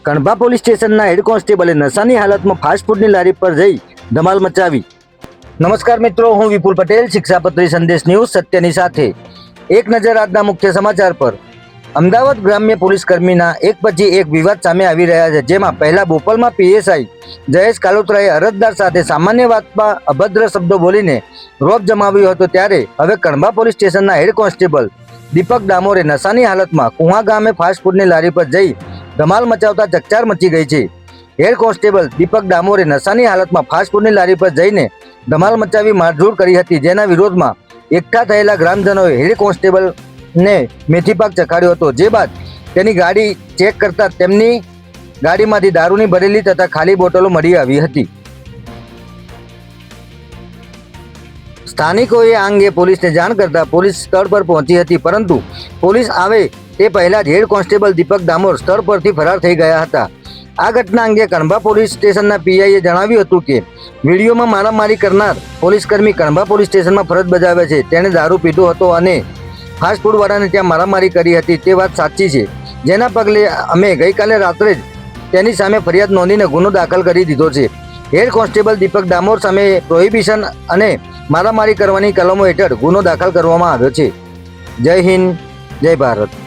Kanbha police સ્ટેશનના હેડ કોન્સ્ટેબલે નશાની હાલતમાં fast ફૂડની લારી પર જઈ ધમાલ મચાવી. નમસ્કાર મિત્રો, હું વિપુલ પટેલ, શિક્ષાપત્રી સંદેશ ન્યૂઝ સત્યની સાથે. એક નજર આજના મુખ્ય સમાચાર પર. અમદાવાદ ગ્રામ્ય પોલીસ કર્મીના એક પછી એક વિવાદ સામે આવી રહ્યા છે, જેમાં પહેલા બોપલમાં પીએસઆઈ જયેશ કાલોત્રાએ અરજદાર સાથે સામાન્ય વાતમાં અભદ્ર શબ્દો બોલીને રોપ જમાવ્યો હતો, ત્યારે હવે કણભા પોલીસ સ્ટેશનના હેડ કોન્સ્ટેબલ દીપક ડામોરે નશાની હાલતમાં કુવા ગામે ફાસ્ટ ફૂડની લારી પર જઈ ધમાલ મચાવતા ચકચાર મચી ગઈ છે. હેડ કોન્સ્ટેબલ દીપક ડામોરે નશાની હાલતમાં ફાસ્ટ ફૂડની લારી પર જઈને ધમાલ મચાવી મારઝૂડ કરી હતી, જેના વિરોધમાં એકઠા થયેલા ગ્રામજનોએ હેડ કોન્સ્ટેબલને મેથીપાક ચખાડ્યો હતો. જે બાદ તેની ગાડી ચેક કરતા તેમની ગાડીમાંથી દારૂની ભરેલી તથા ખાલી બોટલો મળી આવી હતી. સ્થાનિકોએ આ અંગે પોલીસને જાણ કરતા પોલીસ સ્થળ પર પહોંચી હતી, પરંતુ પોલીસ આવે તે પહેલા જ હેડ કોન્સ્ટેબલ દીપક ડામોર સ્થળ પરથી ફરાર થઈ ગયા હતા. આ ઘટના અંગે કણભા પોલીસ સ્ટેશનના પીઆઈએ જણાવ્યું હતું કે વિડીયોમાં મારામારી કરનાર પોલીસકર્મી કણભા પોલીસ સ્ટેશનમાં ફરજ બજાવે છે. તેણે દારૂ પીધો હતો અને ફાસ્ટ ફૂડવાળાને ત્યાં મારામારી કરી હતી, તે વાત સાચી છે. જેના પગલે અમે ગઈકાલે રાત્રે જ તેની સામે ફરિયાદ નોંધીને ગુનો દાખલ કરી દીધો છે. હેડ કોન્સ્ટેબલ દીપક ડામોર સામે પ્રોહિબિશન અને મારામારી કરવાની કલમો હેઠળ ગુનો દાખલ કરવામાં આવ્યો છે. જય હિન્દ, જય ભારત.